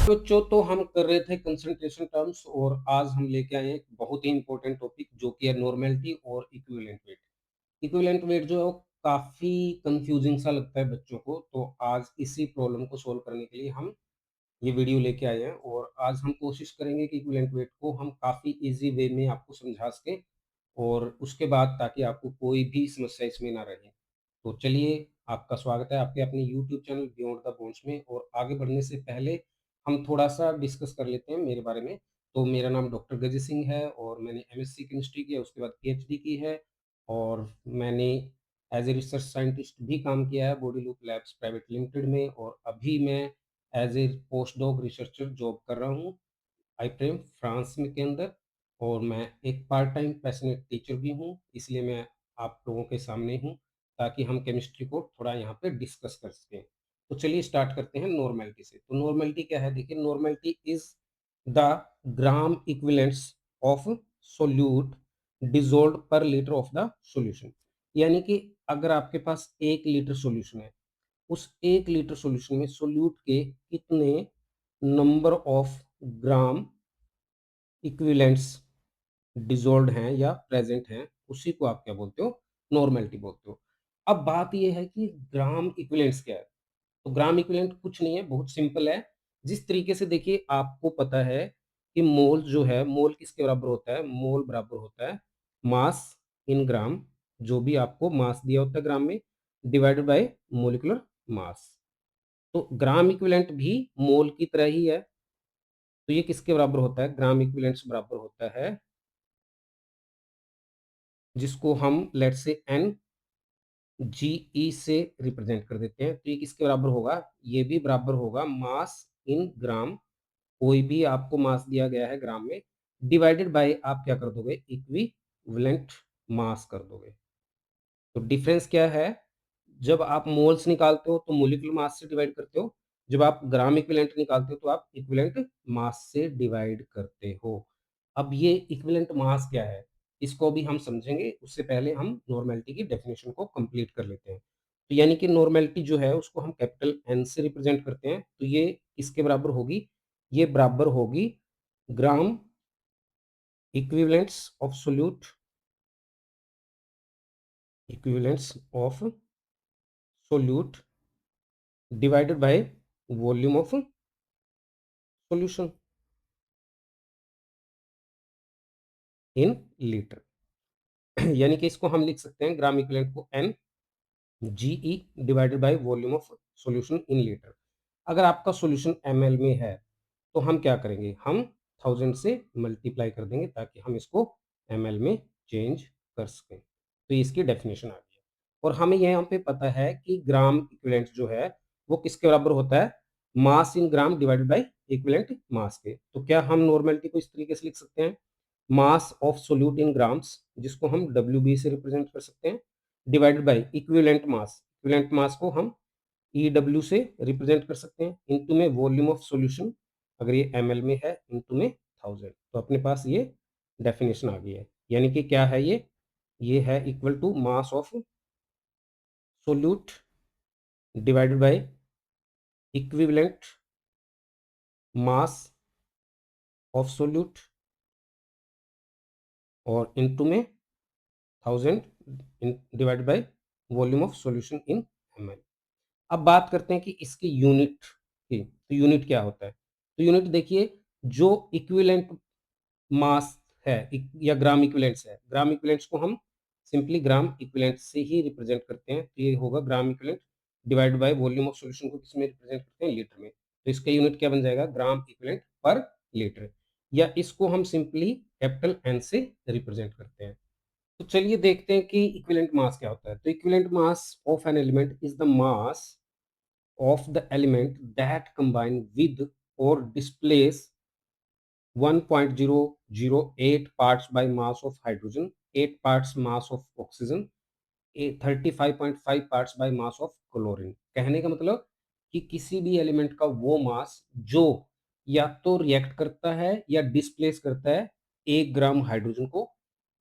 बच्चों तो हम कर रहे थे कंसंट्रेशन टर्म्स और आज हम लेके आए हैं एक बहुत ही इंपॉर्टेंट टॉपिक जो कि है नॉर्मेलिटी और इक्विवेलेंट वेट। इक्विवेलेंट वेट जो है वो काफ़ी कंफ्यूजिंग सा लगता है बच्चों को, तो आज इसी प्रॉब्लम को सॉल्व करने के लिए हम ये वीडियो लेके आए हैं और आज हम कोशिश करेंगे कि इक्विवेलेंट वेट को हम काफ़ी ईज़ी वे में आपको समझा सकें और उसके बाद ताकि आपको कोई भी समस्या इसमें ना रहे। तो चलिए, आपका स्वागत है आपके अपने YouTube channel beyond the bones में और आगे बढ़ने से पहले हम थोड़ा-सा डिस्कस कर लेते हैं मेरे बारे में। तो मेरा नाम डॉक्टर गजी सिंह है और मैंने एमएससी केमिस्ट्री किया, उसके बाद पीएचडी की है और मैंने एज़ ए रिसर्च साइंटिस्ट भी काम किया है body loop labs private limited में और अभी मैं as a post doc researcher job कर रहा हूँ आईप्रेम फ्रांस में के अंदर और मैं एक पार्ट टाइम पैशनेट टीचर भी हूँ, इसलिए मैं आप लोगों के सामने हूँ ताकि हम केमिस्ट्री को थोड़ा यहाँ पे डिस्कस कर सकें। तो चलिए स्टार्ट करते हैं नॉर्मेलिटी से। तो नॉर्मेलिटी क्या है? देखिए, normality is the gram equivalents of solute dissolved पर लीटर ऑफ द सॉल्यूशन। यानी कि अगर आपके पास 1 लीटर सॉल्यूशन है, उस 1 लीटर सॉल्यूशन में सोल्यूट के कितने number of gram equivalents dissolved हैं या प्रेजेंट हैं, उसी को आप क्या बोलते हो? नॉर्मेलिटी बोलते हो। अब बात ये है कि ग्राम इक्विवेलेंट्स क्या है? तो ग्राम इक्विवेलेंट कुछ नहीं है, बहुत सिंपल है। जिस तरीके से देखिए आपको पता है कि मोल जो है, मोल किसके बराबर होता है? मोल बराबर होता है मास इन ग्राम, जो भी आपको मास दिया होता है ग्राम में, डिवाइडेड बाय मॉलिक्यूलर मास। तो ग्राम इक्विवेलेंट भी मोल की तरह ही है। तो ये किसके बराबर होता है? ग्राम इक्विवेलेंट्स बराबर होता है, जिसको हम लेट्स से एन जीई से रिप्रेजेंट कर देते हैं। तो ये किसके बराबर होगा? ये भी बराबर होगा मास इन ग्राम, कोई भी आपको मास दिया गया है ग्राम में, डिवाइडेड बाय आप क्या कर दोगे? इक्विवेलेंट मास कर दोगे। तो डिफरेंस क्या है? जब आप मोल्स निकालते हो तो मॉलिक्यूलर मास से डिवाइड करते हो, जब आप ग्राम इक्विवेलेंट निकालते हो तो आप इक्विवेलेंट मास से डिवाइड करते हो। अब ये इक्विवेलेंट मास क्या है, इसको भी हम समझेंगे, उससे पहले हम नॉर्मेलिटी की डेफिनेशन को कंप्लीट कर लेते हैं। तो यानी कि नॉर्मेलिटी जो है उसको हम कैपिटल एन से रिप्रेजेंट करते हैं, तो ये किसके बराबर होगी? ये बराबर होगी gram equivalents of solute, equivalents of solute divided by volume of solution in litre. यानी कि इसको हम लिख सकते हैं ग्राम इक्विवेलेंट को N GE divided by volume of solution in litre. अगर आपका सॉल्यूशन एमएल में है तो हम क्या करेंगे? हम 1000 से मल्टीप्लाई कर देंगे ताकि हम इसको एमएल में चेंज कर सकें। तो इसकी डेफिनेशन आ गई है और हमें यहाँ पे पता है कि ग्राम इक्विवेलेंट जो है वो किसके बराबर होता है? Mass in gram divided by equivalent mass के। तो क्या हम नॉर्मेलिटी को इस तरीके से लिख सकते हैं? मास ऑफ सोल्यूट इन ग्राम्स, जिसको हम डब्ल्यू से रिप्रेजेंट कर सकते हैं, divided by equivalent mass, equivalent mass को हम ईडब्ल्यू से रिप्रेजेंट कर सकते हैं, इनटू में वॉल्यूम ऑफ सॉल्यूशन, अगर ये एमएल में है, इनटू में 1000। तो अपने पास ये डेफिनेशन आ गई है। यानी कि क्या है ये है equal to mass of solute divided by equivalent mass of solute और इनटू में 1000 divided by volume of solution in ml. अब बात करते हैं कि इसकी यूनिट की। तो यूनिट क्या होता है? तो यूनिट देखिए, जो इक्विवेलेंट मास है या ग्राम इक्विवेलेंट्स है, ग्राम इक्विवेलेंट्स को हम सिंपली ग्राम इक्विवेलेंट से ही रिप्रेजेंट करते हैं। तो ये होगा gram equivalent divide by volume of solution को किसमें रिप्रेजेंट करते हैं? लीटर में। तो इसका यूनिट क्या बन जाएगा? ग्राम इक्विवेलेंट पर लीटर, या इसको हम सिंपली कैपिटल एन से रिप्रेजेंट करते हैं। तो चलिए देखते हैं कि इक्विवेलेंट मास क्या होता है। तो equivalent mass of an element is the mass of the element that combine with or displace 1.008 parts by mass of hydrogen, 8 parts mass of oxygen, 35.5 parts by mass of chlorine। कहने का मतलब कि किसी भी एलिमेंट का वो मास जो या तो रिएक्ट करता है या डिस्प्लेस करता है 1 ग्राम हाइड्रोजन को,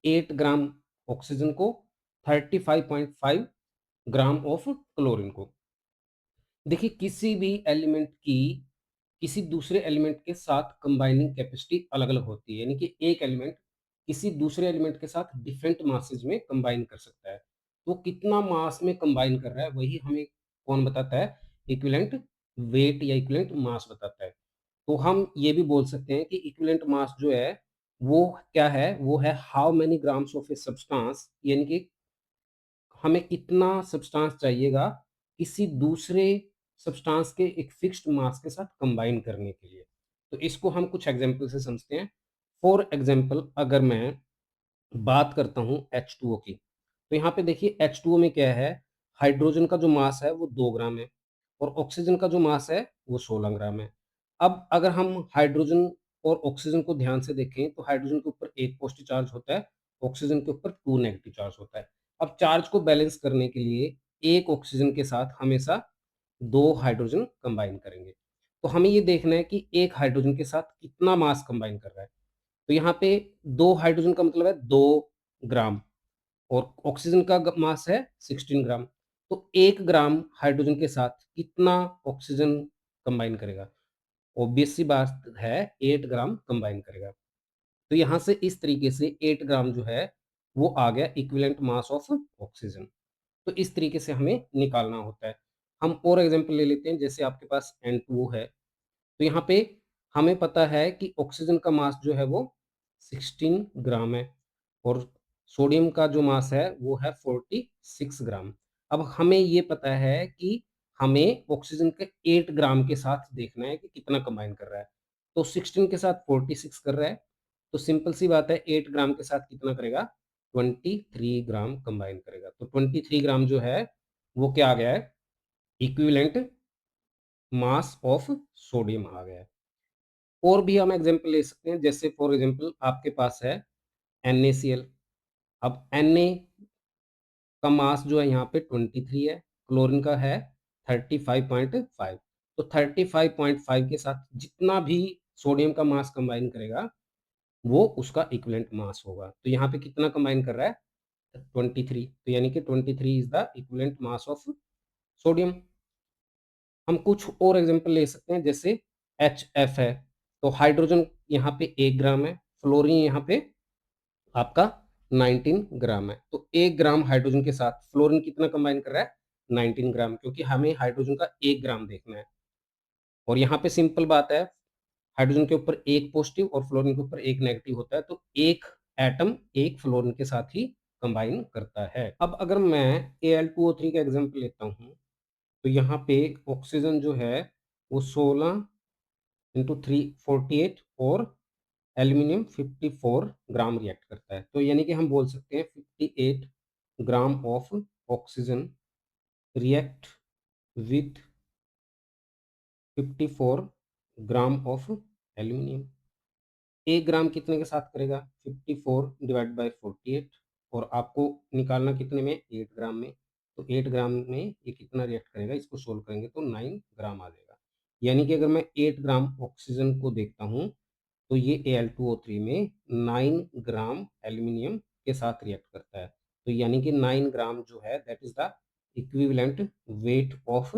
8 ग्राम ऑक्सीजन को, 35.5 ग्राम ऑफ क्लोरीन को। देखिए, किसी भी एलिमेंट की किसी दूसरे एलिमेंट के साथ कंबाइनिंग कैपेसिटी अलग-अलग होती है। यानी कि एक एलिमेंट किसी दूसरे एलिमेंट के साथ डिफरेंट मासेस में कंबाइन कर सकता है। तो कितना मास में कंबाइन कर रहा है वही हमें कौन बताता है? इक्विवेलेंट वेट या इक्विवेलेंट मास बताता है। तो हम ये भी बोल सकते हैं कि इक्विवेलेंट मास जो है वो क्या है? वो है how many grams of a substance, यानी कि हमें कितना सब्सटेंस चाहिएगा किसी दूसरे सब्सटेंस के एक फिक्स्ड मास के साथ कंबाइन करने के लिए। तो इसको हम कुछ एग्जांपल से समझते हैं। फॉर एग्जांपल अगर मैं बात करता हूँ H2O की, तो यहाँ पे देखिए H2O में क्या है, हाइड्रोजन का जो मास है वो 2 ग्राम है और ऑक्सीजन का जो मास है वो 16 ग्राम है। अब अगर हम हाइड्रोजन और ऑक्सीजन को ध्यान से देखें तो हाइड्रोजन के ऊपर 1 पॉजिटिव चार्ज होता है, ऑक्सीजन के ऊपर 2 नेगेटिव चार्ज होता है। अब चार्ज को बैलेंस करने के लिए एक ऑक्सीजन के साथ हमेशा 2 हाइड्रोजन कंबाइन करेंगे। तो हमें ये देखना है कि एक हाइड्रोजन के साथ कितना मास कंबाइन कर रहा है। तो यहाँ पे 2 हाइड्रोजन का मतलब है 2 ग्राम और ऑक्सीजन का मास है 16 ग्राम। तो 1 ग्राम हाइड्रोजन के साथ कितना ऑक्सीजन कंबाइन करेगा? ऑब्वियस सी बात है 8 ग्राम कंबाइन करेगा। तो यहाँ से इस तरीके से 8 ग्राम जो है वो आ गया इक्विवेलेंट मास ऑफ ऑक्सीजन। तो इस तरीके से हमें निकालना होता है। हम और एग्जांपल ले लेते हैं, जैसे आपके पास N2O है। तो यहाँ पे हमें पता है कि ऑक्सीजन का मास जो है वो 16 ग्राम है और सोडियम का जो मास है वो है 46 ग्राम। अब हमें ये पता है कि हमें ऑक्सीजन के 8 ग्राम के साथ देखना है कि कितना कंबाइन कर रहा है। तो 16 के साथ 46 कर रहा है, तो सिंपल सी बात है 8 ग्राम के साथ कितना करेगा? 23 ग्राम कंबाइन करेगा। तो 23 ग्राम जो है वो क्या आ गया है? इक्विवेलेंट मास ऑफ सोडियम आ गया है। और भी हम एग्जांपल ले सकते हैं, जैसे फॉर एग्जांपल आपके पास है NaCl। अब Na का मास जो है यहाँ पे 23 है, क्लोरीन का है 35.5। तो 35.5 के साथ जितना भी सोडियम का मास कंबाइन करेगा वो उसका इक्विवेलेंट मास होगा। तो यहाँ पे कितना कंबाइन कर रहा है? 23। तो यानी कि 23 is the equivalent mass of sodium. हम कुछ और एग्जांपल ले सकते हैं, जैसे HF है, तो हाइड्रोजन यहाँ पे 1 ग्राम है, फ्लोरीन यहाँ पे आपका 19 ग्राम है। तो 1 ग्राम हाइड्रोजन के साथ फ्लोरीन कितना कंबाइन कर रहा है? 19 ग्राम, क्योंकि हमें हाइड्रोजन का 1 ग्राम देखना है। और यहाँ पे सिंपल बात है, हाइड्रोजन के ऊपर 1 पॉजिटिव और फ्लोरीन के ऊपर 1 नेगेटिव होता है, तो 1 एटम 1 फ्लोरीन के साथ ही कंबाइन करता है। अब अगर मैं Al2O3 का एग्जांपल लेता हूँ, तो यहाँ पे ऑक्सीजन जो है वो 16 इंटू 3 48 और एल्यूमिनियम 54 ग्राम रिएक्ट करता है। तो यानी कि हम बोल सकते हैं 58 gram of oxygen react with 54 gram of aluminium. 1 ग्राम कितने के साथ करेगा? 54 डिवाइड बाय 48 और आपको निकालना कितने में? 8 ग्राम में। तो 8 ग्राम में ये कितना रिएक्ट करेगा? इसको सोल्व करेंगे तो 9 ग्राम आ जाएगा। यानी कि अगर मैं 8 ग्राम ऑक्सीजन को देखता हूँ तो ये Al2O3 में 9 ग्राम एल्यूमिनियम के साथ रिएक्ट करता है। तो यानी कि 9 ग्राम जो है that is the equivalent weight of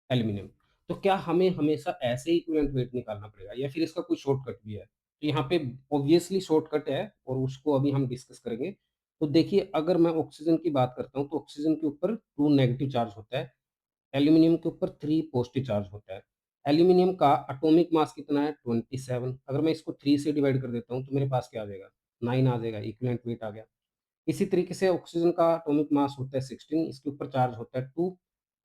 aluminium. तो क्या हमें हमेशा ऐसे ही इक्विवेलेंट वेट निकालना पड़ेगा या फिर इसका कोई शॉर्टकट भी है? तो यहाँ पे ऑब्वियसली शॉर्टकट है और उसको अभी हम डिस्कस करेंगे। तो देखिए, अगर मैं ऑक्सीजन की बात करता हूँ तो ऑक्सीजन के ऊपर 2 नेगेटिव चार्ज होता है, एल्यूमीनियम के ऊपर 3 पॉजिटिव चार्ज होता है। एल्यूमीनियम का एटॉमिक मास कितना है? 27। अगर मैं इसको 3 से डिवाइड कर देता हूँ तो मेरे पास क्या आ जाएगा? 9 आ जाएगा, इक्विवेलेंट वेट आ गया। इसी तरीके से ऑक्सीजन का एटॉमिक मास होता है 16, इसके ऊपर चार्ज होता है 2,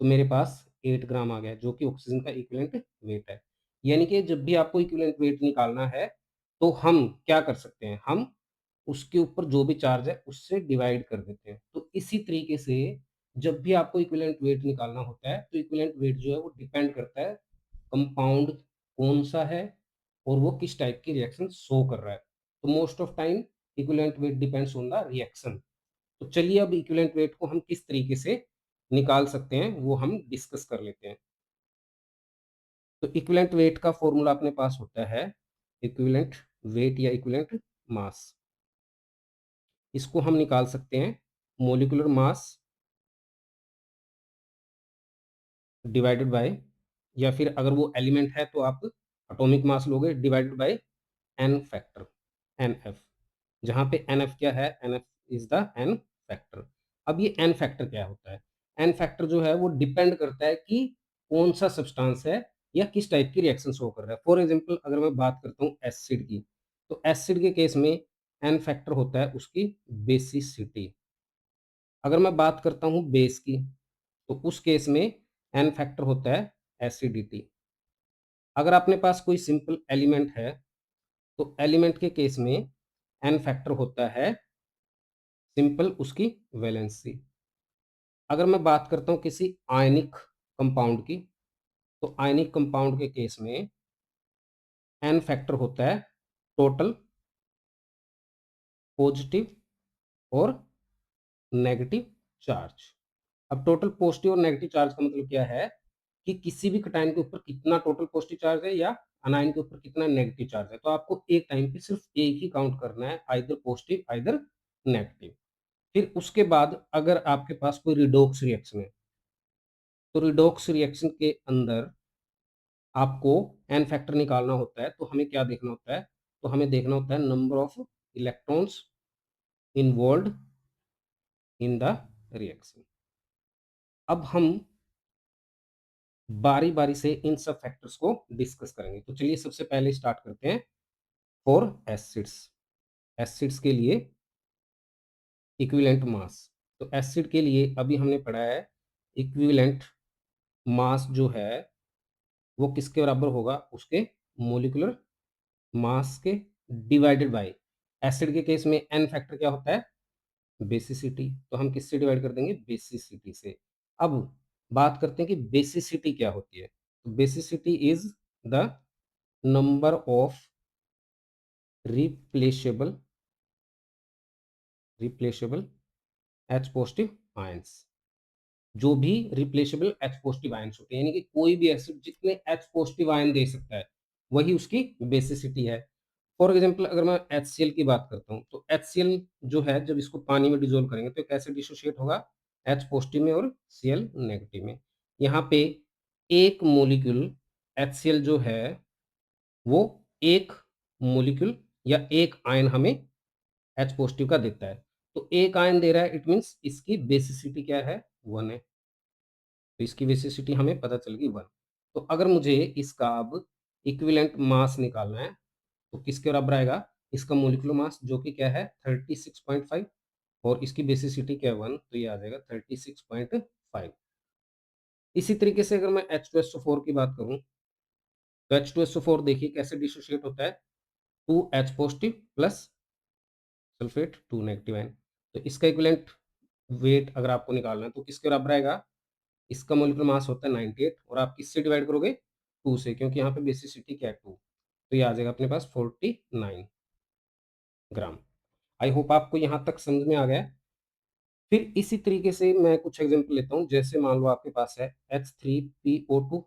तो मेरे पास 8 ग्राम आ गया, जो कि ऑक्सीजन का इक्विवेलेंट वेट है। यानी कि जब भी आपको इक्विवेलेंट वेट निकालना है, तो हम क्या कर सकते हैं? हम उसके ऊपर जो भी चार्ज है उससे डिवाइड कर देते हैं। तो इसी तरीके से जब भी आपको इक्विवेलेंट वेट निकालना होता है, तो इक्विवेलेंट वेट जो है वो डिपेंड करता है कंपाउंड कौन-सा है और वो किस टाइप की रिएक्शन शो कर रहा है। तो most of time equivalent weight depends on the reaction. तो चलिए अब इक्विवेलेंट वेट को हम किस तरीके से निकाल सकते हैं वो हम डिस्कस कर लेते हैं। तो इक्विवेलेंट वेट का फॉर्मूला अपने पास होता है इक्विवेलेंट वेट या इक्विवेलेंट मास। इसको हम निकाल सकते हैं मॉलिक्यूलर मास डिवाइडेड बाय या फिर अगर वो एलिमेंट है तो आप एटॉमिक मास लोगे divided by n factor, nf, जहाँ पे एनएफ क्या है, nf is the n factor. अब ये एन फैक्टर क्या होता है? एन फैक्टर जो है वो डिपेंड करता है कि कौन सा सब्सटेंस है या किस टाइप की रिएक्शन शो कर रहा है। फॉर एग्जांपल अगर मैं बात करता हूँ एसिड की, तो एसिड के केस में एन फैक्टर होता है उसकी बेसिसिटी। अगर मैं बात करता हूँ बेस की, तो उस केस में एन फैक्टर होता है एसिडिटी। अगर अपने पास कोई सिंपल एलिमेंट है, तो एलिमेंट के केस में एन फैक्टर होता है सिंपल उसकी वैलेंसी। अगर मैं बात करता हूँ किसी आयनिक कंपाउंड की, तो आयनिक कंपाउंड के केस में एन फैक्टर होता है टोटल पॉजिटिव और नेगेटिव चार्ज। अब टोटल पॉजिटिव और नेगेटिव चार्ज का मतलब क्या है कि किसी भी कटायन के ऊपर कितना टोटल पॉजिटिव चार्ज है या अनायन के ऊपर कितना नेगेटिव चार्ज है। तो आपको एक टाइम पे सिर्फ एक ही काउंट करना है, आइदर पॉजिटिव आइदर नेगेटिव। फिर उसके बाद अगर आपके पास कोई रिडॉक्स रिएक्शन है, तो रिडॉक्स रिएक्शन के अंदर आपको एन फैक्टर निकालना होता है, तो हमें क्या देखना होता है? तो हमें देखना होता है number of electrons involved in the reaction. अब हम बारी बारी से इन सब फैक्टर्स को डिस्कस करेंगे। तो चलिए सबसे पहले स्टार्ट करते हैं फॉर एसिड्स। एसिड्स के लिए इक्विवेलेंट मास। तो एसिड के लिए अभी हमने पढ़ा है इक्विवेलेंट मास जो है वो किसके बराबर होगा? उसके मोलिकुलर मास के डिवाइडेड बाय, एसिड के केस में एन फैक्टर क्या होता है? बेसिसिटी। तो हम किससे डिवाइड कर देंगे? बेसिसिटी से। अब बात करते हैं कि बेसिसिटी क्या होती है। तो basicity is the number of replaceable replaceable H positive ions. जो भी रिप्लेसेबल एच पॉजिटिव आयंस होते हैं, यानी कि कोई भी एसिड जितने एच पॉजिटिव आयन दे सकता है, वही उसकी बेसिसिटी है। फॉर एग्जाम्पल अगर मैं HCl की बात करता हूँ, तो HCl जो है जब इसको पानी में डिजोल्व करेंगे तो कैसे डिसोशिएट होगा? H पॉजिटिव में और Cl नेगेटिव में। यहाँ पे एक मोलिक्यूल HCl जो है वो एक मोलिक्यूल या एक आयन हमें H पॉजिटिव का देता है। तो एक आयन दे रहा है, इट मीन्स इसकी बेसिसिटी क्या है? 1 है। तो इसकी बेसिसिटी हमें पता चल गई 1। तो अगर मुझे इसका अब इक्विवेलेंट मास निकालना है, तो किसके बराबर आएगा? इसका मोलिकुलर मास जो कि क्या है? 36.5, और इसकी बेसिसिटी क्या है? 1, तो ये आ जाएगा 36.5। इसी तरीके से अगर मैं H2SO4 की बात करूं, तो H2SO4 देखिए कैसे डिसोशिएट होता है? 2H positive plus sulphate 2 negative ion. तो इसका इक्विवेलेंट वेट अगर आपको निकालना है तो किसके बराबर आएगा? इसका मोलिकुलर मास होता है 98, और आप किससे डिवाइड करोगे? 2 से, क्योंकि यहाँ पे बेसिसिटी क्या है? 2। तो ये आ जाएगा अपने पास 49 ग्राम। आई होप आपको यहाँ तक समझ में आ गया। फिर इसी तरीके से मैं कुछ एग्जांपल लेता हूँ। जैसे मान लो आपके पास है H3PO2,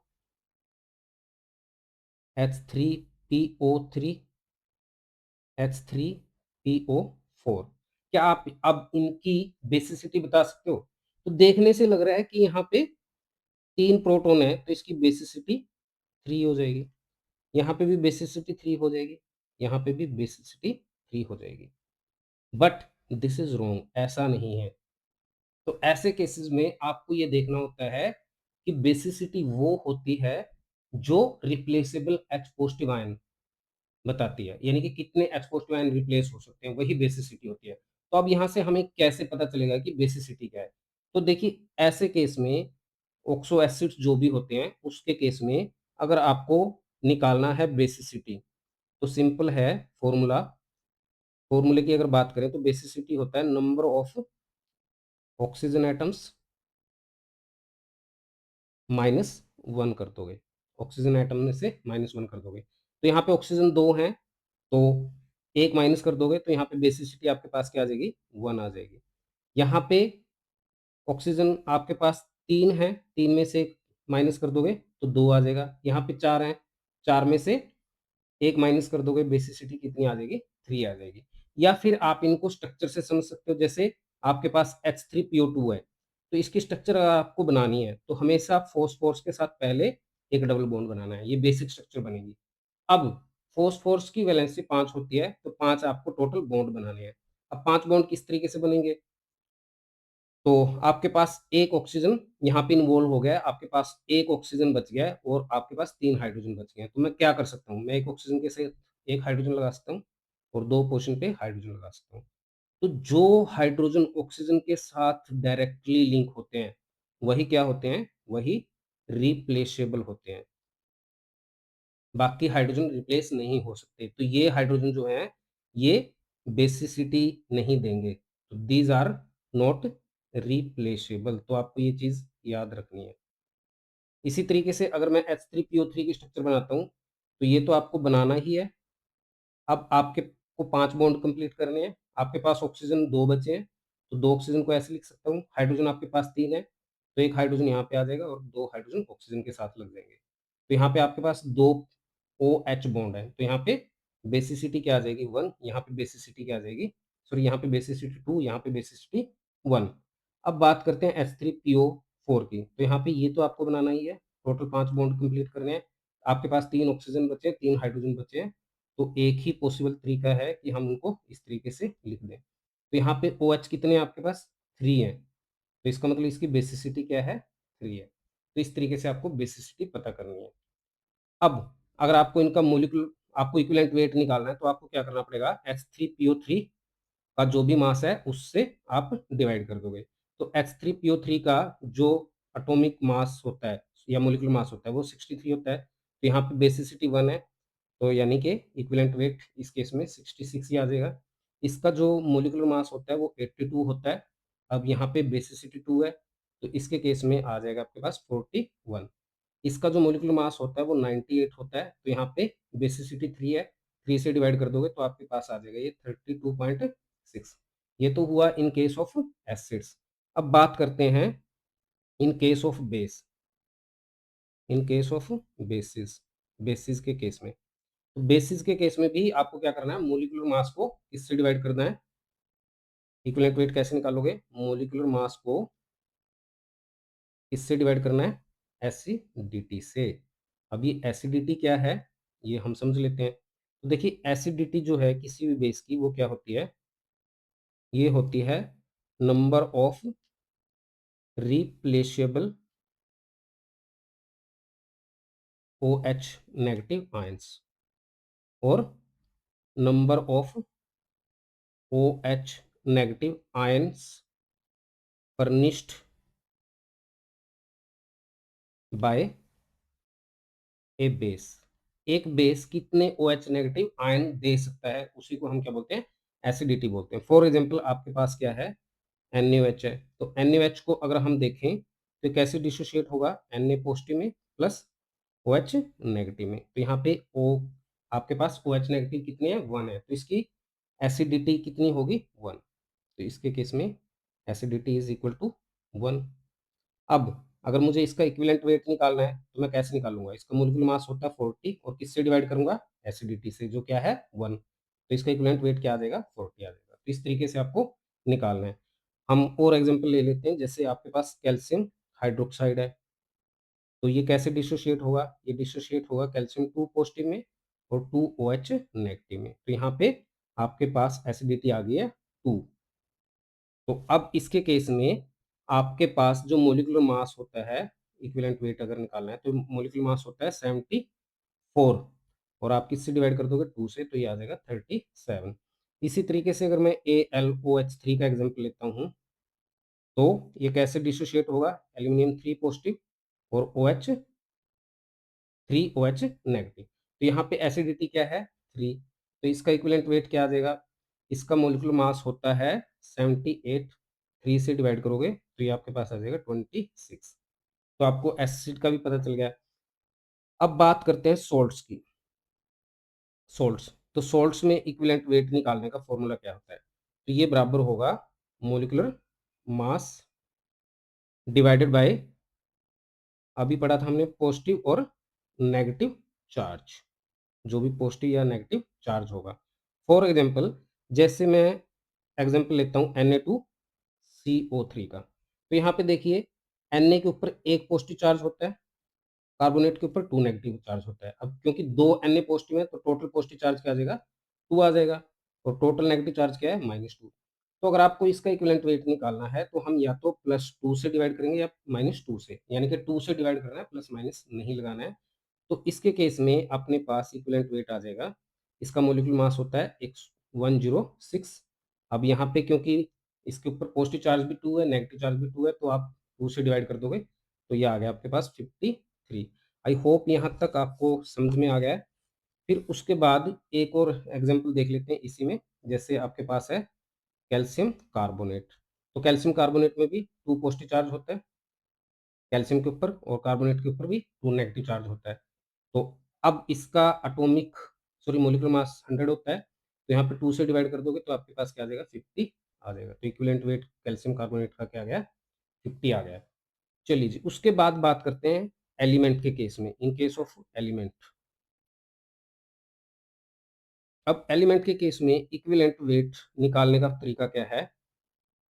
H3PO3, H3PO4। क्या आप अब इनकी बेसिसिटी बता सकते हो? तो देखने से लग रहा है कि यहाँ पे 3 प्रोटॉन है, तो इसकी बेसिसिटी 3 हो जाएगी। यहाँ पे भी बेसिसिटी 3 हो जाएगी, यहाँ पे भी बेसिसिटी 3 हो जाएगी। बट दिस इज रॉन्ग, ऐसा नहीं है। तो ऐसे केसेस में आपको ये देखना होता है कि बेसिसिटी वो होती है जो रिप्लेसेबल एच पॉजिटिव आयन बताती है, यानी कि कितने एच पॉजिटिव आयन रिप्लेस हो सकते हैं, वही बेसिसिटी होती है। तो अब यहाँ से हमें कैसे पता चलेगा कि बेसिसिटी क्या है? तो देखिए ऐसे केस में ऑक्सो एसिड्स जो भी होते हैं उसके केस में अगर आपको निकालना है बेसिसिटी, तो सिंपल है फॉर्मूला। फॉर्मूले की अगर बात करें तो बेसिसिटी होता है number of oxygen atoms minus 1 कर दोगे। ऑक्सीजन एटम में से -1 कर दोगे, तो यहाँ पे ऑक्सीजन 2 हैं, तो 1 माइनस कर दोगे, तो यहाँ पे बेसिसिटी आपके पास क्या आ जाएगी? 1 आ जाएगी। यहाँ पे ऑक्सीजन आपके पास 3 है, 3 में से 1 माइनस कर दोगे तो 2 आ जाएगा। यहाँ पे 4 हैं, 4 में से 1 माइनस कर दोगे, बेसिसिटी कितनी आ जाएगी? 3 आ जाएगी। या फिर आप इनको स्ट्रक्चर से समझ सकते हो। जैसे आपके पास H3PO2 है, तो इसकी स्ट्रक्चर अगर आपको बनानी है तो हमेशा फॉस्फोरस के साथ पहले एक डबल बॉन्ड बनाना है, ये बेसिक स्ट्रक्चर बनेगी। अब फॉस्फोरस की वैलेंसी 5 होती है, तो 5 आपको टोटल बॉन्ड बनाने हैं। अब 5 बॉन्ड किस तरीके से बनेंगे? तो आपके पास एक ऑक्सीजन यहाँ पे इन्वॉल्व हो गया है, आपके पास एक ऑक्सीजन बच गया है और आपके पास 3 हाइड्रोजन बच गए हैं। तो मैं क्या कर सकता हूँ? मैं एक ऑक्सीजन के साथ एक हाइड्रोजन लगा सकता हूँ और 2 पोज़ीशन पे हाइड्रोजन लगा सकता हूँ। तो जो हाइड्रोजन ऑक्सीजन के साथ डायरेक्टली लिंक होते हैं, वही क्या होते हैं? वही रिप्लेसेबल होते हैं। बाकी हाइड्रोजन रिप्लेस नहीं हो सकते। तो ये हाइड्रोजन जो हैं, ये बेसिसिटी नहीं देंगे। तो दीज़ आर नॉट रिप्लेसेबल, तो आपको ये चीज़ याद रखनी है। इसी तरीके से अगर मैं H3PO3 की स्ट्रक्चर बनाता हूँ, तो ये तो आपको बनाना ही है। अब आपके को 5 बॉन्ड कंप्लीट करने हैं। आपके पास ऑक्सीजन 2 बचे हैं, तो 2 ऑक्सीजन को ऐसे लिख सकता हूँ। हाइड्रोजन आपके पास 3 है, तो 1 हाइड्रोजन यहाँ पे आ जाएगा और 2 हाइड्रोजन ऑक्सीजन के साथ लग जाएँगे। तो यहाँ पे आपके पास 2 OH बॉन्ड है, तो यहाँ पे बेसिसिटी क्या आ जाएगी 1, यहाँ पे बेसिसिटी क्या आ जाएगी, सॉरी यहाँ पे बेसिसिटी 2, यहाँ पे बेसिसिटी 1। अब बात करते हैं H3PO4 की, तो यहाँ पे ये तो आपको बनाना ही है, टोटल 5 बॉन्ड कंप्लीट करने हैं। आपके पास 3 ऑक्सीजन बचे हैं, 3 हाइड्रोजन बचे हैं, तो एक ही पॉसिबल तरीका है कि हम उनको इस तरीके से लिख दें। तो यहाँ पे OH कितने हैं आपके पास? 3 हैं, तो इसका मतलब इसकी बेसिसिटी क्या है? 3 है। तो इस तरीके से आपको बेसिसिटी पता करनी है। अब अगर आपको इनका मॉलिक्यूलर आपको इक्विवेलेंट वेट निकालना है, तो आपको क्या करना पड़ेगा? H3PO3 का जो भी मास है, उससे आप डिवाइड कर दोगे। तो H3PO3 का जो एटॉमिक मास होता है या मॉलिक्यूलर मास होता है, वो 63 होता है। तो यहाँ पे बेसिसिटी 1 है, तो यानी कि इक्विवेलेंट वेट इस केस में 66 ही आ जाएगा। इसका जो मॉलिक्यूलर मास होता है, वो 82 होता है। अब यहाँ पे बेसिसिटी 2 है, तो इसके केस में आ जाएगा आपके पास 41। इसका जो मॉलिक्यूलर मास होता है वो 98 होता है, तो यहाँ पे बेसिसिटी 3 है, 3 से डिवाइड कर दोगे तो आपके पास आ जाएगा ये 32.6। ये तो हुआ इन केस ऑफ एसिड्स। अब बात करते हैं in case of base, in case of basis, basis के केस में। तो बेसिस के केस में भी आपको क्या करना है? मॉलिक्यूलर मास को किससे डिवाइड करना है? इक्विवेलेंट वेट कैसे निकालोगे? मॉलिक्यूलर मास को किससे डिवाइड करना है? एसिडिटी से। अब ये एसिडिटी क्या है, ये हम समझ लेते हैं। तो देखिए एसिडिटी जो है किसी भी बेस की, वो क्या होती है? ये होती है number of replaceable OH negative ions और number of OH negative ions furnished by a base. एक बेस कितने OH नेगेटिव आयन दे सकता है, उसी को हम क्या बोलते हैं? एसिडिटी बोलते हैं। फॉर एग्जांपल आपके पास क्या है? NaOH है, तो NaOH को अगर हम देखें तो कैसे डिसोशिएट होगा? Na पॉजिटिव में प्लस OH नेगेटिव में। तो यहाँ पे O आपके पास OH नेगेटिव कितने हैं? 1 है, तो इसकी एसिडिटी कितनी होगी? 1। तो इसके केस में एसिडिटी इज इक्वल टू 1। अब अगर मुझे इसका इक्विवेलेंट वेट निकालना है, तो मैं कैसे निकालूँगा? इसका मॉलिक्यूलर मास होता है 40 और किससे डिवाइड करूँगा? एसिडिटी से, जो क्या है 1। तो इसका इक्विवेलेंट वेट क्या आ जाएगा? 40 आ जाएगा। तो इस तरीके से आपको निकालना है। हम और एग्ज़ाम्पल ले लेते हैं, जैसे आपके पास कैल्शियम हाइड्रॉक्साइड है, तो ये कैसे डिसोशिएट होगा? ये डिसोशिएट होगा कैल्शियम 2 पॉजिटिव में और 2 OH नेगेटिव में। तो यहाँ पे आपके पास एसिडिटी आ गई है 2। तो अब इसके केस में आपके पास जो मॉलिक्यूलर मास होता है, इक्विवेलेंट वेट अगर निकालना है, तो मॉलिक्यूलर मास होता है 74 और आप किससे डिवाइड कर दोगे? 2 से, तो ये आ जाएगा 37। इसी तरीके से अगर मैं AlOH3 का एग्ज़ाम्पल लेता हूँ, तो ये कैसे डिसोशिएट होगा? एल्यूमीनियम 3 पॉजिटिव और OH 3 OH नेगेटिव। तो यहाँ पे एसिडिटी क्या है? 3। तो इसका इक्विवेलेंट वेट क्या आ जाएगा? इसका मॉलिक्यूलर मास होता है 78, 3 से डिवाइड करोगे तो ये आपके पास आ जाएगा 26। तो आपको एसिड का भी पता चल गया। अब बात करते हैं सोल्ट्स की। सोल्ट्स, तो सोल्ट्स में इक्विवेलेंट वेट निकालने का फॉर्मूला क्या होता है? तो ये बराबर होगा मॉलिक्यूलर मास डिवाइडेड बाय, अभी पढ़ा था हमने, पॉजिटिव और नेगेटिव चार्ज, जो भी पॉजिटिव या नेगेटिव चार्ज होगा। फॉर एग्जांपल, जैसे मैं एग्जांपल लेता हूँ Na2CO3 का, तो यहाँ पे देखिए Na के ऊपर एक पॉजिटिव चार्ज होता है कार्बोनेट के ऊपर 2 नेगेटिव चार्ज होता है। अब क्योंकि 2 Na पॉजिटिव है तो टोटल पॉजिटिव चार्ज क्या आ जाएगा? 2 आ जाएगा और टोटल नेगेटिव चार्ज क्या है? -2। तो अगर आपको इसका इक्विवेलेंट वेट निकालना है तो हम या तो +2 से डिवाइड करेंगे या -2 से, यानी कि 2 से डिवाइड करना है, प्लस माइनस नहीं लगाना है। तो इसके केस में अपने पास इक्विवेलेंट वेट आ जाएगा, इसका मॉलिक्यूलर मास होता है 106। अब यहाँ पे क्योंकि इसके ऊपर पॉजिटिव चार्ज भी 2 है, नेगेटिव चार्ज भी 2 है, तो आप 2 से डिवाइड कर दोगे तो ये आ गया आपके पास 53। आई होप यहाँ तक आपको समझ में आ गया है। फिर उसके बाद एक और एग्जांपल देख लेते हैं इसी में, जैसे आपके पास है कैल्शियम कार्बोनेट। तो कैल्शियम कार्बोनेट में भी 2 पॉजिटिव चार्ज होता है कैल्शियम के ऊपर, और कार्बोनेट के ऊपर भी 2 नेगेटिव चार्ज होता है। तो अब इसका एटॉमिक सॉरी मॉलिक्यूलर मास 100 होता है, तो यहाँ पे 2 से डिवाइड कर दोगे तो आपके पास क्या आ जाएगा? 50 आ जाएगा। तो इक्विवेलेंट वेट कैल्शियम कार्बोनेट का क्या आ गया? 50 आ गया। चलिए जी, उसके बाद बात करते हैं एलिमेंट के केस में, इन केस ऑफ एलिमेंट। अब एलिमेंट के केस में इक्विवेलेंट वेट निकालने का तरीका क्या है?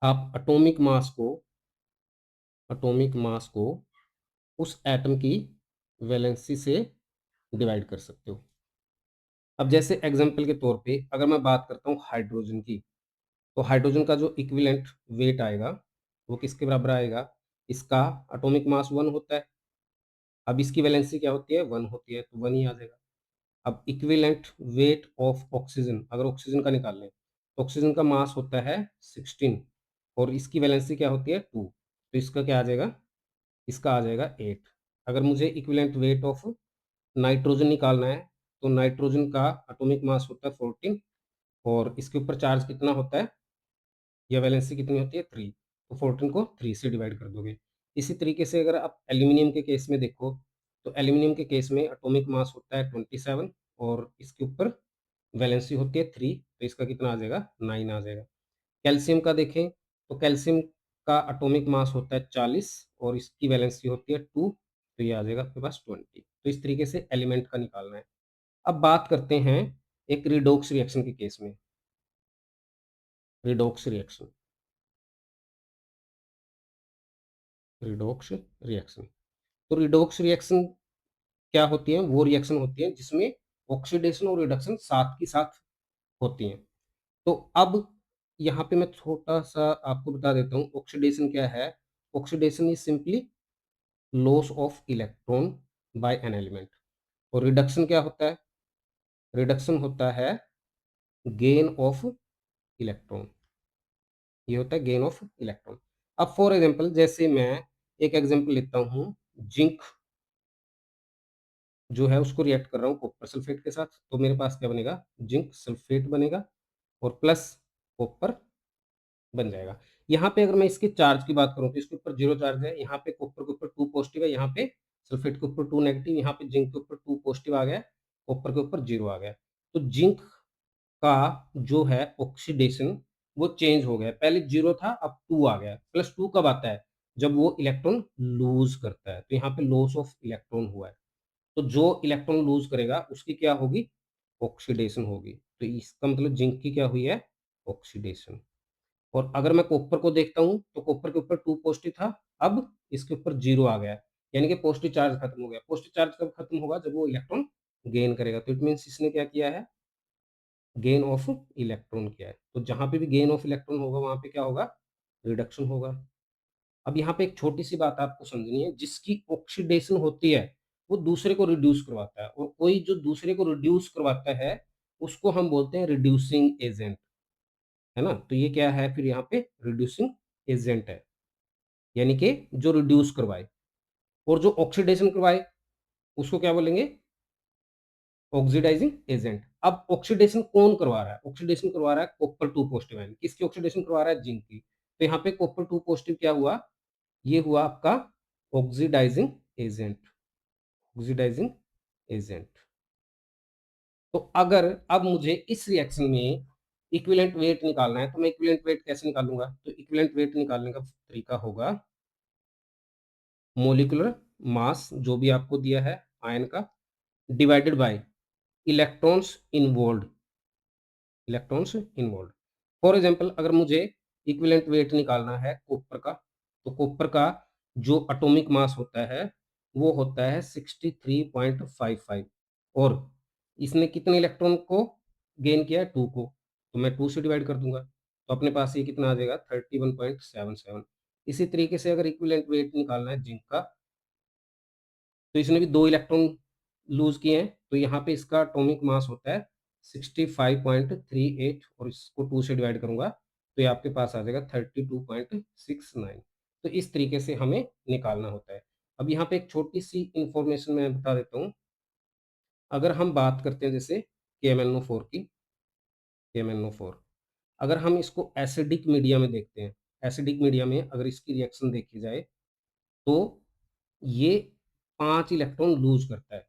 आप एटॉमिक मास को उस एटम की वैलेंसी से डिवाइड कर सकते हो। अब जैसे एग्जांपल के तौर पे अगर मैं बात करता हूँ हाइड्रोजन की, तो हाइड्रोजन का जो इक्विवेलेंट वेट आएगा वो किसके बराबर आएगा? इसका एटॉमिक मास 1 होता है। अब इसकी वैलेंसी क्या होती है? 1 होती है, तो 1 ही आ जाएगा। अब इक्विवेलेंट वेट ऑफ ऑक्सीजन, अगर ऑक्सीजन का निकाल लें तो ऑक्सीजन का मास होता है 16 और इसकी वैलेंसी क्या होती है? 2, तो इसका क्या आ जाएगा? इसका आ जाएगा 8। अगर मुझे इक्विवेलेंट वेट ऑफ नाइट्रोजन निकालना है तो नाइट्रोजन का एटॉमिक मास होता है 14 और इसके ऊपर चार्ज कितना होता है या वैलेंसी कितनी होती है? 3। तो 14 को 3 से डिवाइड कर दोगे। इसी तरीके से अगर आप एल्यूमीनियम के केस में देखो तो एल्यूमीनियम के केस में एटॉमिक मास होता है 27 और इसके ऊपर वैलेंसी होती है 3, तो इसका कितना आ जाएगा? 9 आ जाएगा। कैल्शियम का देखें तो कैल्शियम का एटॉमिक मास होता है 40 और इसकी वैलेंसी होती है 2, तो ये आ जाएगा आपके पास 20। तो इस तरीके से एलिमेंट का निकालना है। अब बात करते हैं एक रिडॉक्स रिएक्शन के केस में। Redox reaction, redox reaction. तो रिडॉक्स रिएक्शन क्या होती है? वो रिएक्शन होती है जिसमें ऑक्सीडेशन और रिडक्शन साथ ही साथ होती हैं। तो अब यहाँ पे मैं छोटा-सा आपको बता देता हूँ ऑक्सीडेशन क्या है? Oxidation is simply loss of electron by an element और रिडक्शन क्या होता है? रिडक्शन होता है गेन ऑफ इलेक्ट्रॉन, ये होता है गेन ऑफ इलेक्ट्रॉन। अब फॉर एग्जांपल जैसे मैं एक एग्जांपल लेता हूँ, जिंक जो है उसको रिएक्ट कर रहा हूँ कॉपर सल्फेट के साथ, तो मेरे पास क्या बनेगा? जिंक सल्फेट बनेगा और प्लस कॉपर बन जाएगा। यहाँ पे अगर मैं इसके चार्ज की बात करूँ तो इसके ऊपर 0 चार्ज है, यहाँ पे कॉपर के ऊपर 2 पॉजिटिव है, यहाँ पे सल्फेट के ऊपर 2 नेगेटिव, यहाँ पे जिंक के ऊपर 2 पॉजिटिव आ गया, कॉपर के ऊपर 0 आ गया। तो जिंक का जो है ऑक्सीडेशन वो चेंज हो गया, पहले 0 था अब 2 आ गया। प्लस 2 कब आता है? जब वो इलेक्ट्रॉन लूज करता है, तो यहाँ पे लॉस ऑफ इलेक्ट्रॉन हुआ है। तो जो इलेक्ट्रॉन लूज करेगा उसकी क्या होगी? ऑक्सीडेशन होगी। तो इसका मतलब जिंक की क्या हुई है? ऑक्सीडेशन। और अगर मैं कॉपर को देखता हूँ तो कॉपर के ऊपर 2 पॉजिटिव था, अब इसके ऊपर 0 आ गया, यानी कि पॉजिटिव चार्ज खत्म हो गया। पॉजिटिव चार्ज कब खत्म होगा? जब वो इलेक्ट्रॉन गेन करेगा। तो इट मीन्स इसने क्या किया है? गेन ऑफ इलेक्ट्रॉन किया है। तो जहाँ पे भी गेन ऑफ इलेक्ट्रॉन होगा वहाँ पे क्या होगा? रिडक्शन होगा। अब यहाँ पे एक छोटी-सी बात आपको समझनी है, जिसकी ऑक्सीडेशन होती है, वो दूसरे को रिड्यूस करवाता है और कोई जो दूसरे को रिड्यूस करवाता है, उसको हम बोलते हैं रिड्यूसिंग एजेंट, है ना? तो ये क्या है फिर यहाँ पे? रिड्यूसिंग एजेंट है, यानी कि जो रिड्यूस करवाए और जो ऑक्सीडेशन करवाए, उसको क्या बोलेंगे? Oxidising agent. अब ऑक्सीडेशन कौन करवा रहा है? ऑक्सीडेशन करवा रहा है कॉपर 2 पॉजिटिव आयन। किसकी ऑक्सीडेशन करवा रहा है? जिंक की। तो यहाँ पे कॉपर 2 पॉजिटिव क्या हुआ? ये हुआ आपका ऑक्सीडाइजिंग एजेंट, ऑक्सीडाइजिंग एजेंट। तो अगर अब मुझे इस रिएक्शन में इक्विवेलेंट वेट निकालना है, तो मैं इक्विवेलेंट वेट कैसे निकालूँगा? तो इक्विवेलेंट वेट निकालने का तरीका होगा मॉलिक्यूलर मास जो भी आपको दिया है आयन का, divided by electrons involved, electrons involved. For example अगर मुझे इक्विवेलेंट वेट निकालना है कॉपर का, तो कॉपर का जो एटॉमिक मास होता है वो होता है 63.55 और इसने कितने इलेक्ट्रॉन को गेन किया है? 2 को। तो मैं 2 से डिवाइड कर दूँगा, तो अपने पास ये कितना आ जाएगा? 31.77। इसी तरीके से अगर इक्विवेलेंट वेट निकालना है जिंक का, तो इसने भी 2 इलेक्ट्रॉन लूज़ किए हैं, तो यहाँ पे इसका एटॉमिक मास होता है 65.38 और इसको 2 से डिवाइड करूँगा, तो ये आपके पास आ जाएगा 32.69। तो इस तरीके से हमें निकालना होता है। अब यहाँ पे एक छोटी-सी इन्फॉर्मेशन मैं बता देता हूँ। अगर हम बात करते हैं जैसे KMnO4 की, KMnO4, अगर हम इसको एसिडिक मीडिया में देखते हैं, एसिडिक मीडिया में अगर इसकी रिएक्शन देखी जाए, तो ये 5 इलेक्ट्रॉन लूज़ करता है।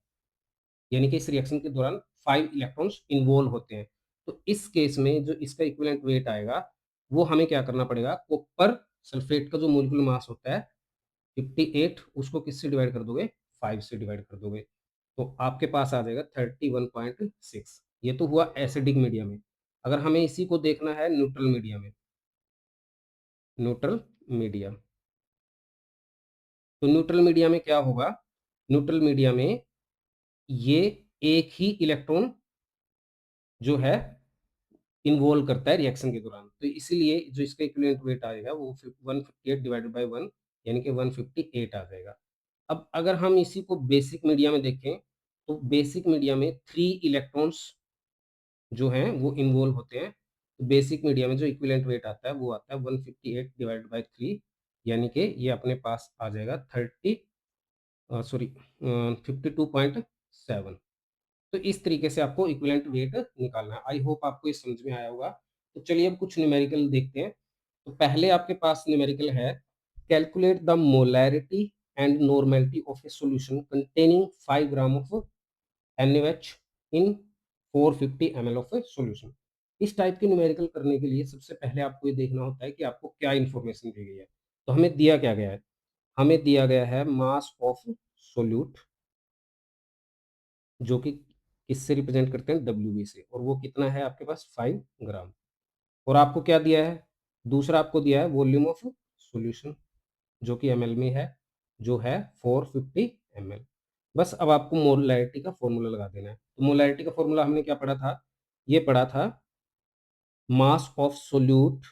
यानी कि इस रिएक्शन के दौरान 5 इलेक्ट्रॉन्स इन्वॉल्व होते हैं। तो इस केस में जो इसका इक्विवेलेंट वेट आएगा, वो हमें क्या करना पड़ेगा? कॉपर सल्फेट का जो मॉलिक्यूलर मास होता है 58, उसको किससे डिवाइड कर दोगे? 5 से डिवाइड कर दोगे। तो आपके पास आ जाएगा 31.6। ये तो हुआ एसिडिक मीडिया में। अगर हमें इसी को देखना है न्यूट्रल मीडिया में, न्यूट्रल मीडिया, तो न्यूट्रल मीडिया में क्या होगा? न्यूट्रल मीडिया में ये एक ही इलेक्ट्रॉन जो है इन्वॉल्व करता है रिएक्शन के दौरान। तो इसीलिए जो इसका इक्विवेलेंट वेट आएगा वो 158 डिवाइडेड बाय 1 यानी कि 158 आ जाएगा। अब अगर हम इसी को बेसिक मीडिया में देखें, तो बेसिक मीडिया में 3 इलेक्ट्रॉन्स जो हैं वो इन्वॉल्व होते हैं। तो बेसिक मीडिया में जो इक्विवेलेंट वेट आता है वो आता है 158 डिवाइडेड बाय 3 यानी कि ये अपने पास आ जाएगा 52.7। तो इस तरीके से आपको इक्विवेलेंट वेट निकालना है। आई होप आपको ये समझ में आया होगा। तो चलिए अब कुछ न्यूमेरिकल देखते हैं। तो पहले आपके पास न्यूमेरिकल है, calculate the molarity and normality of A solution containing 5 gram of NaOH in 450 ml of A solution. इस टाइप के न्यूमेरिकल करने के लिए सबसे पहले आपको ये देखना होता है कि आपको क्या इन्फॉर्मेशन दी गई है। तो हमें दिया क्या गया है? हमें दिया गया है मास ऑफ सोल्यूट, जो कि किससे रिप्रेजेंट करते हैं? WB से, और वो कितना है आपके पास? 5 ग्राम। और आपको क्या दिया है? दूसरा आपको दिया है वॉल्यूम ऑफ सॉल्यूशन, जो कि ml में है, जो है 450 ml। बस अब आपको मोलैरिटी का फॉर्मूला लगा देना है। तो मोलैरिटी का फॉर्मूला हमने क्या पढ़ा था? ये पढ़ा था मास of solute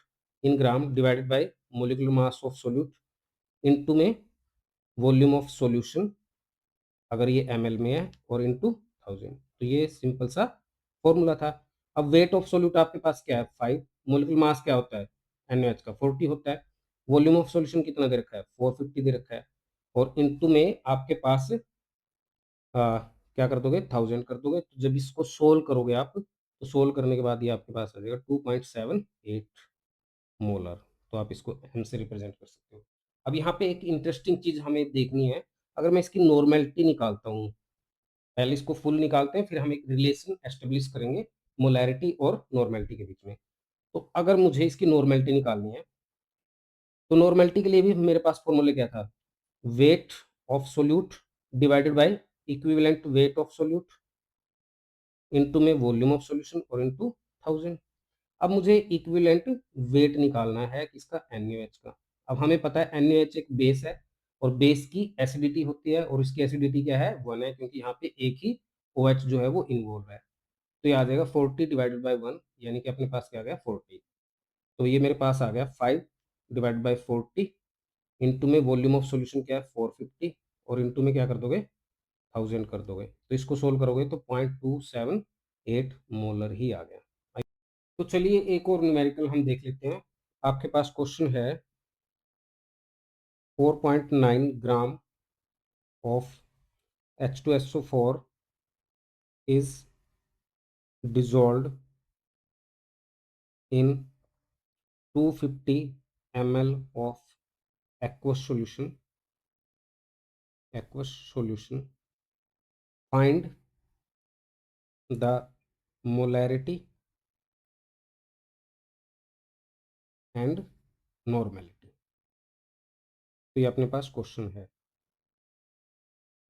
in gram divided by molecular mass of solute into में वॉल्यूम ऑफ सॉल्यूशन, अगर ये ml में है, और इनटू 1000। तो ये सिंपल सा फॉर्मूला था। अब वेट ऑफ सॉल्यूट आपके पास क्या है? 5। मोलिकुलर मास क्या होता है? NaOH का 40 होता है। वॉल्यूम ऑफ सॉल्यूशन कितना दे रखा है? 450 दे रखा है, और इनटू में आपके पास क्या कर दोगे? 1000 कर दोगे। तो जब इसको सोल्व करोगे आप, तो सोल्व करने के बाद ये आपके पास आ जाएगा 2.78 मोलर। तो आप इसको m से रिप्रेजेंट कर सकते हो। अब यहाँ पे एक इंटरेस्टिंग चीज हमें देखनी है। अगर मैं इसकी नॉर्मेलिटी निकालता हूँ, पहले इसको फुल निकालते हैं, फिर हम एक रिलेशन एस्टेब्लिश करेंगे मोलैरिटी और नॉर्मेलिटी के बीच में। तो अगर मुझे इसकी नॉर्मेलिटी निकालनी है, तो नॉर्मेलिटी के लिए भी मेरे पास फॉर्मूला क्या था? Wait of solute divided by equivalent weight of solute into में वॉल्यूम ऑफ सॉल्यूशन और इनटू 1000। अब मुझे इक्विवेलेंट वेट निकालना है किसका? NaOH का। अब हमें पता है NaOH एक बेस है, और बेस की एसिडिटी होती है, और इसकी एसिडिटी क्या है? 1 है, क्योंकि यहाँ पे एक ही OH जो है वो इन्वॉल्व है। तो ये आ जाएगा 40 डिवाइडेड बाय 1 यानी कि अपने पास क्या आ गया? 40। तो ये मेरे पास आ गया 5 डिवाइडेड बाय 40 इनटू में वॉल्यूम ऑफ सॉल्यूशन क्या है? 450, और इनटू में क्या कर दोगे? 1000 कर दोगे। तो इसको सोल्व करोगे तो 0.278 मोलर ही आ गया। तो चलिए एक और न्यूमेरिकल हम देख लेते हैं। आपके पास क्वेश्चन है 4.9 gram of H2SO4 is dissolved in 250 ml of aqueous solution. Find the molarity and normality। तो ये अपने पास क्वेश्चन है।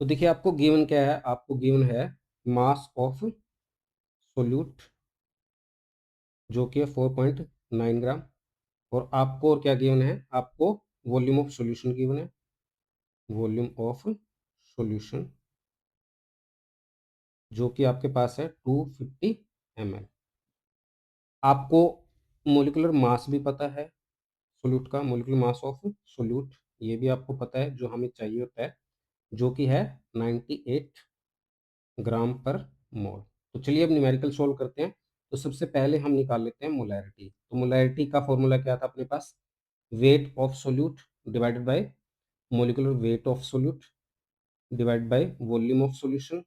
तो देखिए आपको गिवन क्या है? आपको गिवन है मास ऑफ सोल्यूट, जो कि है 4.9 ग्राम, और आपको और क्या गिवन है? आपको वॉल्यूम ऑफ सॉल्यूशन गिवन है, वॉल्यूम ऑफ सॉल्यूशन जो कि आपके पास है 250 ml। आपको मोलिकुलर मास भी पता है सोल्यूट का, मोलिकुलर मास ऑफ सोल्यूट ये भी आपको पता है जो हमें चाहिए होता है, जो कि है 98 ग्राम पर मोल। तो चलिए अब न्यूमेरिकल सोल्व करते हैं। तो सबसे पहले हम निकाल लेते हैं मोलैरिटी। तो मोलैरिटी का फॉर्मूला क्या था अपने पास? Weight of solute divided by molecular weight of solute divide by volume of solution,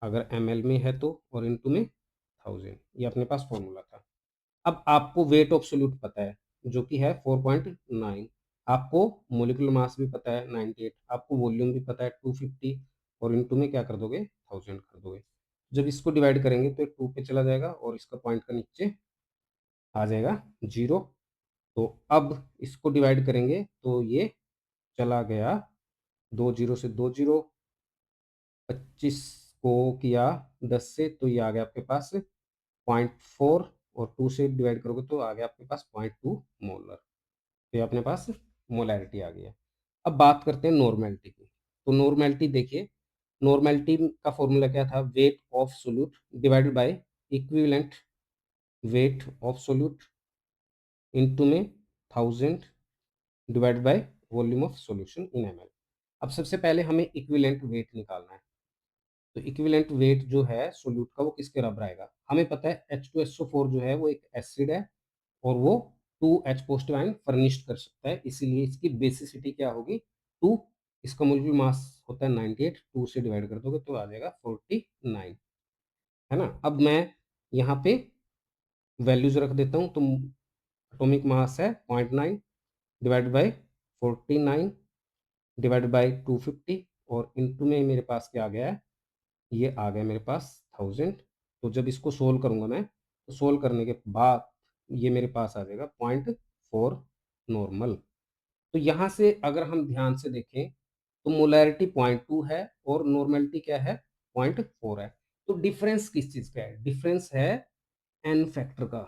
अगर ml में है तो, और इनटू में 1000। ये अपने पास फॉर्मूला था। अब आपको वेट ऑफ सोल्यूट पता है जो कि है 4.9, आपको मोलिकुलर मास भी पता है 98, आपको वॉल्यूम भी पता है 250, और इनटू में क्या कर दोगे 1000 कर दोगे। जब इसको डिवाइड करेंगे तो 2 पे चला जाएगा और इसका पॉइंट का नीचे आ जाएगा 0। तो अब इसको डिवाइड करेंगे तो ये चला गया 2 जीरो से 2 जीरो, 25 को किया 10 से तो ये आ गया आपके पास 0.4, और 2 से डिवाइड करोगे तो आ गया आपके पास 0.2 मोलर। तो ये अपने पास मोलैरिटी आ गया। अब बात करते हैं नॉर्मेलिटी की। तो नॉर्मेलिटी देखिए, नॉर्मेलिटी का फॉर्मूला क्या था? Wait of solute divided by equivalent weight of solute into में 1000 divided by volume of solution in ml। अब सबसे पहले हमें इक्विवेलेंट वेट निकालना है। तो इक्विवेलेंट वेट जो है सोल्यूट का वो किसके बराबर आएगा? हमें पता है H2SO4 जो है वो एक एसिड है और वो 2H पॉजिटिव आयन फर्निश्ड कर सकता है, इसीलिए इसकी बेसिसिटी क्या होगी 2। इसका मोलिक्यूलर मास होता है 98, 2 से डिवाइड कर दोगे तो आ जाएगा 49, है ना। अब मैं यहाँ पे वैल्यूज रख देता हूँ। तो एटॉमिक मास है 0.9 डिवाइड बाय 49 डिवाइड बाय 250, और इनटू में मेरे पास क्या आ गया है? ये आ गया मेरे पास 1000। तो जब इसको सोल्व करूंगा मैं, तो सोल्व करने के बाद ये मेरे पास आ जाएगा 0.4 नॉर्मल। तो यहाँ से अगर हम ध्यान से देखें तो मोलैरिटी 0.2 है और नॉर्मेलिटी क्या है 0.4 है। तो डिफरेंस किस चीज का है? डिफरेंस है एन फैक्टर का।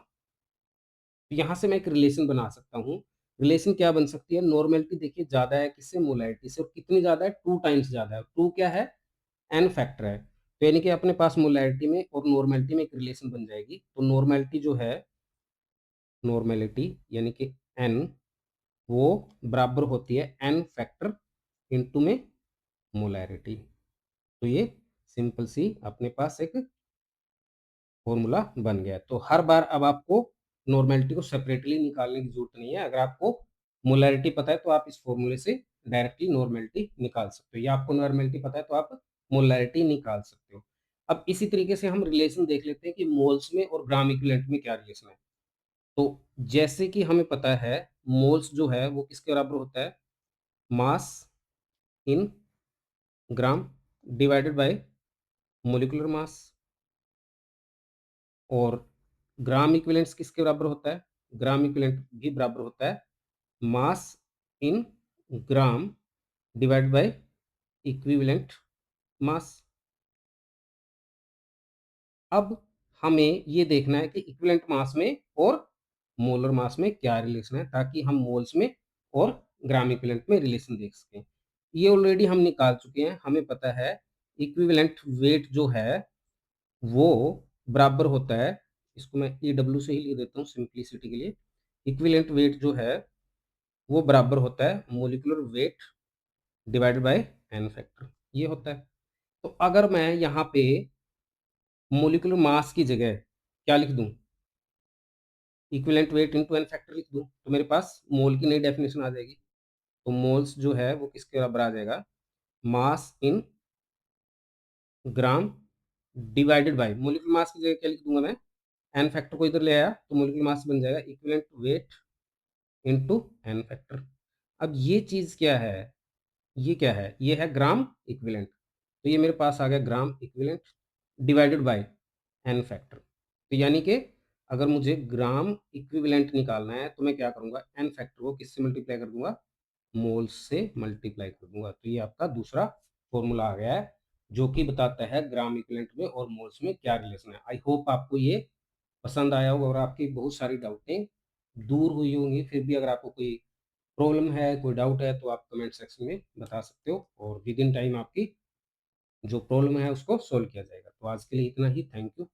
तो यहाँ से मैं एक रिलेशन बना सकता हूँ। रिलेशन क्या बन सकती है? नॉर्मेलिटी देखिए ज्यादा है किससे? मोलैरिटी से। और कितनी ज्यादा है? 2 टाइम्स ज्यादा है। 2 क्या है? एन फैक्टर है। तो यानी कि अपने पास मोलैरिटी में और नॉर्मेलिटी में एक रिलेशन बन जाएगी। तो नॉर्मेलिटी जो है, नॉर्मेलिटी यानी कि एन, वो बराबर होती है एन फैक्टर इनटू में मोलैरिटी। तो ये सिंपल सी अपने पास एक फॉर्मूला बन गया। तो हर बार अब आपको नॉर्मेलिटी को सेपरेटली निकालने की जरूरत नहीं है। अगर आपको मोलैरिटी पता है तो आप इस फॉर्मूले से डायरेक्टली नॉर्मेलिटी निकाल सकते हो, या आपको नॉर्मेलिटी पता है तो आप मोलैरिटी निकाल सकते हो। अब इसी तरीके से हम रिलेशन देख लेते हैं कि मोल्स में और ग्राम इक्विवेलेंट में क्या रिलेशन है। तो जैसे कि हमें पता है मोल्स जो है वो किसके बराबर होता है? Mass in gram divided by molecular mass. और ग्राम इक्विवेलेंट्स किसके बराबर होता है? ग्राम इक्विवेलेंट भी बराबर होता है mass in gram divide by equivalent mass. अब हमें ये देखना है कि इक्विवेलेंट मास में और मोलर मास में क्या रिलेशन है, ताकि हम मोल्स में और ग्राम इक्विवेलेंट में रिलेशन देख सकें। ये ऑलरेडी हम निकाल चुके हैं। हमें पता है इक्विवेलेंट वेट जो है वो बराबर होता है, इसको मैं EW से ही लिख देता हूँ सिंप्लिसिटी के लिए। इक्विवेलेंट वेट जो है वो बराबर होता है molecular weight divided by n factor, ये होता है। तो अगर मैं यहाँ पे मोलिकुलर मास की जगह क्या लिख दूं? Equivalent weight into n factor लिख दूं, तो मेरे पास मोल की नई डेफिनेशन आ जाएगी। तो मोल्स जो है वो किसके बराबर आ जाएगा? Mass in gram divided by molecular mass की जगह क्या लिख दूंगा मैं? एन फैक्टर को इधर ले आया तो मोलिकुलर मास बन जाएगा equivalent weight into n factor. अब ये चीज क्या है? ये क्या है? ये है ग्राम इक्विवेलेंट। तो ये मेरे पास आ गया gram equivalent divided by n factor. तो यानी कि अगर मुझे ग्राम इक्विवेलेंट निकालना है तो मैं क्या करूंगा? एन फैक्टर को किससे मल्टीप्लाई कर दूंगा? मोल्स से मल्टीप्लाई कर दूंगा। तो ये आपका दूसरा फॉर्मूला आ गया है जो कि बताता है ग्राम इक्विवेलेंट में और मोल्स में क्या रिलेशन है। आई होप आपको ये पसंद आया होगा और आपकी बहुत सारी डाउटें दूर हुई होंगी। फिर भी अगर आपको कोई प्रॉब्लम है, कोई डाउट है तो आप कमेंट सेक्शन में बता सकते हो और विदिन टाइम आपकी जो प्रॉब्लम है उसको सॉल्व किया जाएगा। तो आज के लिए इतना ही, थैंक यू।